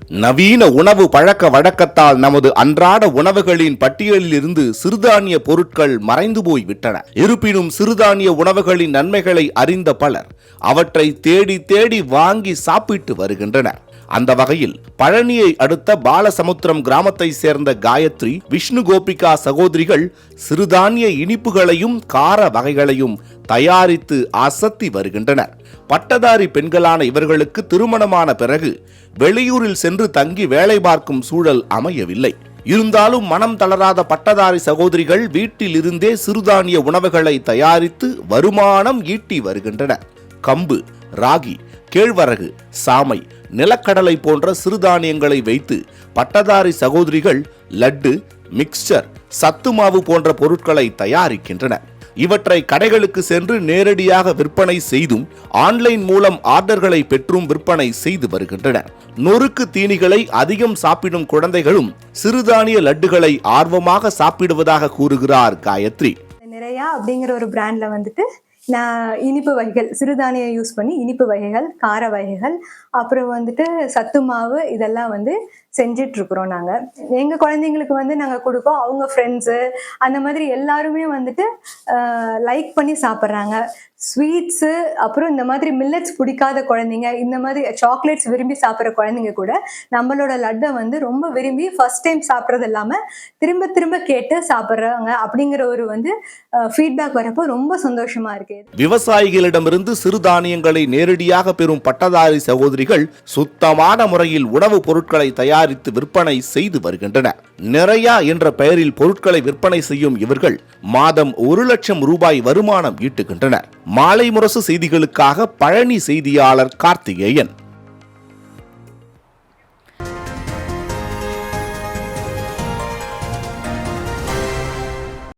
நவீன உணவு பழக்க வழக்கத்தால் நமது அன்றாட உணவுகளின் பட்டியலில் இருந்து சிறுதானிய பொருட்கள் மறைந்து போய்விட்டன. இருப்பினும் சிறுதானிய உணவுகளின் நன்மைகளை அறிந்த பலர் அவற்றை தேடி தேடி வாங்கி சாப்பிட்டு வருகின்றனர். அந்த வகையில் பழனியை அடுத்த பாலசமுத்திரம் கிராமத்தை சேர்ந்த காயத்ரி, விஷ்ணு கோபிகா சகோதரிகள் சிறுதானிய இனிப்புகளையும் கார வகைகளையும் தயாரித்து அசத்தி வருகின்றனர். பட்டதாரி பெண்களான இவர்களுக்கு திருமணமான பிறகு வெளியூரில் சென்று தங்கி வேலை பார்க்கும் சூழல் அமையவில்லை. இருந்தாலும் மனம் தளராத பட்டதாரி சகோதரிகள் வீட்டில் இருந்தே சிறுதானிய உணவுகளை தயாரித்து வருமானம் ஈட்டி வருகின்றனர். கம்பு, ராகி, கேழ்வரகு, சாமை, நிலக்கடலை போன்ற சிறுதானியங்களை வைத்து பட்டதாரி சகோதரிகள் லட்டு, மிக்சர், சத்து மாவு போன்ற பொருட்களை தயாரிக்கின்றனர். இவற்றை கடைகளுக்கு சென்று நேரடியாக விற்பனை செய்தும் ஆன்லைன் மூலம் ஆர்டர்களை பெற்றும் விற்பனை செய்து வருகின்றனர். நொறுக்கு தீனிகளை அதிகம் சாப்பிடும் குழந்தைகளும் சிறுதானிய லட்டுகளை ஆர்வமாக சாப்பிடுவதாக கூறுகிறார் காயத்ரி. நிறையா அப்படிங்கிற ஒரு பிராண்ட்ல வந்துட்டு நான் இனிப்பு வகைகள், சிறுதானியம் யூஸ் பண்ணி இனிப்பு வகைகள், கார வகைகள், அப்புறம் வந்துட்டு சத்து மாவு இதெல்லாம் வந்து செஞ்சிட்டு இருக்கிறோம். நாங்கள் எங்கள் குழந்தைங்களுக்கு வந்து நாங்கள் கொடுப்போம். அவங்க ஃப்ரெண்ட்ஸு அந்த மாதிரி எல்லாருமே வந்துட்டு லைக் பண்ணி சாப்பிட்றாங்க. ஸ்வீட்ஸு, அப்புறம் இந்த மாதிரி மில்லட்ஸ் பிடிக்காத குழந்தைங்க, இந்த மாதிரி சாக்லேட்ஸ் விரும்பி சாப்பிட்ற குழந்தைங்க கூட நம்மளோட லட்டை வந்து ரொம்ப விரும்பி ஃபர்ஸ்ட் டைம் சாப்பிட்றது இல்லாமல் திரும்ப திரும்ப கேட்டு சாப்பிட்றாங்க. அப்படிங்கிற ஒரு வந்து ஃபீட்பேக் வரப்போ ரொம்ப சந்தோஷமா இருக்கு. விவசாயிகளிடமிருந்து சிறுதானியங்களை நேரடியாக பெறும் பட்டதாரி சகோதரிகள் சுத்தமான முறையில் உணவுப் பொருட்களை தயாரித்து விற்பனை செய்து வருகின்றனர். நிறையா என்ற பெயரில் பொருட்களை விற்பனை செய்யும் இவர்கள் மாதம் 1 லட்சம் ரூபாய் வருமானம் ஈட்டுகின்றனர். மாலை முரசு செய்திகளுக்காக பழனி செய்தியாளர் கார்த்திகேயன்.